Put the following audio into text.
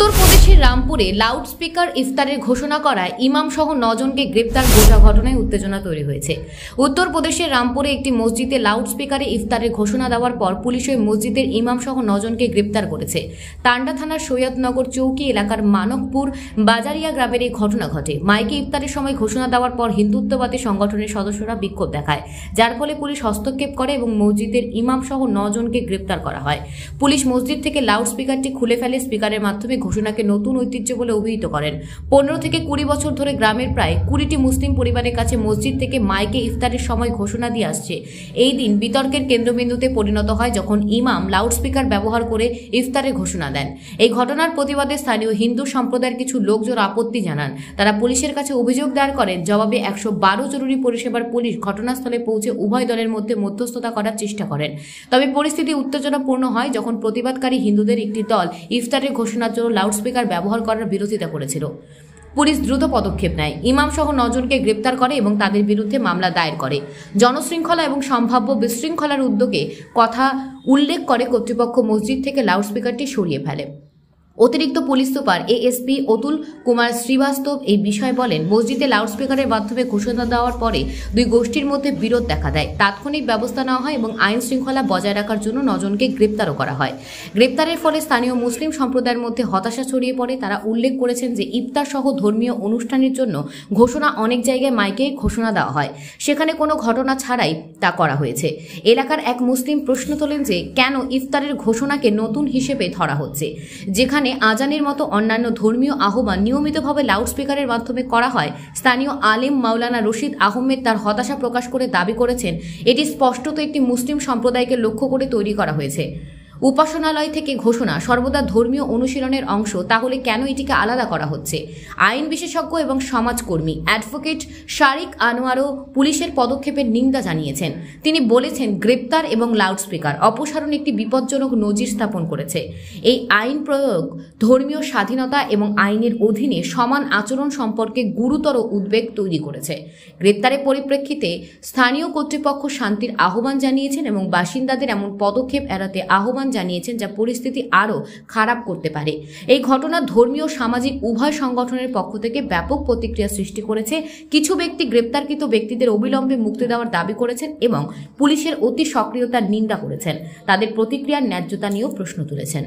উত্তরপ্রদেশের রামপুরে লাউডস্পিকার ইফতারের ঘোষণা করায় ইমাম সহ 9 জনকে গ্রেপ্তার। গোটা ঘটনায় উত্তেজনা তৈরি হয়েছে। উত্তরপ্রদেশের রামপুরে একটি মসজিদে লাউডস্পিকারে ইফতারের ঘোষণা দেওয়ার পর পুলিশ ওই মসজিদের ইমাম সহ 9 জনকে গ্রেপ্তার করেছে। টান্ডা থানার সৈয়দনগর চৌকি এলাকার মানকপুর বাজারিয়া গ্রামের এই ঘটনা ঘটে। মাইকে ইফতারের সময় ঘোষণা দেওয়ার পর হিন্দুত্ববাদী সংগঠনের সদস্যরা বিক্ষোভ দেখায়, যার ফলে পুলিশ হস্তক্ষেপ করে এবং মসজিদের ইমাম সহ 9 জনকে গ্রেপ্তার করা হয়। পুলিশ মসজিদ থেকে লাউডস্পিকারটি খুলে ফেলে স্পিকারের মাধ্যমে ঘোষণাকে নতুন ঐতিহ্য বলে অভিহিত করেন। 15 থেকে 20 বছর ধরে গ্রামের প্রায় 20টি মুসলিম পরিবারের কাছে মসজিদ থেকে মাইকে ইফতারের সময় ঘোষণা দিয়ে আসছে। এই দিন বিতর্কের কেন্দ্রবিন্দুতে পরিণত হয় যখন ইমাম লাউডস্পিকার ব্যবহার করে ইফতারের ঘোষণা দেন। এই ঘটনার প্রতিবাদে স্থানীয় হিন্দু সম্প্রদায়ের কিছু লোকজন আপত্তি জানান। তারা পুলিশের কাছে অভিযোগ দায়ের করেন। জবাবে 112 জরুরি পরিষেবার পুলিশ ঘটনাস্থলে পৌঁছে উভয় দলের মধ্যে মধ্যস্থতা করার চেষ্টা করেন। তবে পরিস্থিতি উত্তেজনাপূর্ণ হয় যখন প্রতিবাদকারী হিন্দুদের একটি দল ইফতারের ঘোষণার জন্য লাউডস্পিকার ব্যবহার করার বিরোধিতা করেছিল। পুলিশ দ্রুত পদক্ষেপ নেয়, ইমাম সহ 9 জনকে গ্রেপ্তার করে এবং তাদের বিরুদ্ধে মামলা দায়ের করে। জনশৃঙ্খলা এবং সম্ভাব্য বিশৃঙ্খলার উদ্যোগে কথা উল্লেখ করে কর্তৃপক্ষ মসজিদ থেকে লাউডস্পিকারটি সরিয়ে ফেলে। অতিরিক্ত police super ASP Atul Kumar Srivastava এই বিষয়ে বলেন, মসজিদে লাউডস্পিকারের মাধ্যমে ঘোষণা দেওয়ার পরে দুই গোষ্ঠীর মধ্যে বিরোধ দেখা দেয়। তাৎক্ষণিক ব্যবস্থা নেওয়া হয় এবং আইন শৃঙ্খলা বজায় রাখার জন্য 9 জনকে গ্রেপ্তারও করা হয়। গ্রেপ্তারের ফলে স্থানীয় মুসলিম সম্প্রদায়ের মধ্যে হতাশা ছড়িয়ে পড়ে। তারা উল্লেখ করেছেন যে ইফতার সহ ধর্মীয় অনুষ্ঠানের জন্য ঘোষণা অনেক জায়গায় মাইকে ঘোষণা দেওয়া হয়, সেখানে কোনো ঘটনা ছাড়াই তা করা হয়েছে। এলাকার এক মুসলিম প্রশ্ন তোলেন যে কেন ইফতারের ঘোষণাকে নতুন হিসেবে ধরা হচ্ছে, যেখানে আজানের মতো অন্যান্য ধর্মীয় আহ্বান নিয়মিতভাবে লাউডস্পিকারের মাধ্যমে করা হয়। স্থানীয় আলেম মাওলানা রশিদ আহমেদ তার হতাশা প্রকাশ করে দাবি করেছেন, এটি স্পষ্টত একটি মুসলিম সম্প্রদায়কে লক্ষ্য করে তৈরি করা হয়েছে। উপাসনালয় থেকে ঘোষণা সর্বদা ধর্মীয় অনুশীলনের অংশ, তাহলে কেন এটিকে আলাদা করা হচ্ছে? আইন বিশেষজ্ঞ এবং সমাজকর্মী অ্যাডভোকেট শারিক আনোয়ারও পুলিশের পদক্ষেপের নিন্দা জানিয়েছেন। তিনি বলেছেন, গ্রেপ্তার এবং লাউডস্পিকার অপসারণ একটি বিপজ্জনক নজির স্থাপন করেছে। এই আইন প্রয়োগ ধর্মীয় স্বাধীনতা এবং আইনের অধীনে সমান আচরণ সম্পর্কে গুরুতর উদ্বেগ তৈরি করেছে। গ্রেপ্তারের পরিপ্রেক্ষিতে স্থানীয় কর্তৃপক্ষ শান্তির আহ্বান জানিয়েছেন এবং বাসিন্দাদের এমন পদক্ষেপ এড়াতে আহ্বান জানিয়েছেন যা পরিস্থিতি আরও খারাপ করতে পারে। এই ঘটনা ধর্মীয় সামাজিক উভয় সংগঠনের পক্ষ থেকে ব্যাপক প্রতিক্রিয়া সৃষ্টি করেছে। কিছু ব্যক্তি গ্রেপ্তারকৃত ব্যক্তিদের অবিলম্বে মুক্তি দেওয়ার দাবি করেছেন এবং পুলিশের অতি সক্রিয়তার নিন্দা করেছেন। তাদের প্রতিক্রিয়ার ন্যায্যতা নিয়েও প্রশ্ন তুলেছেন।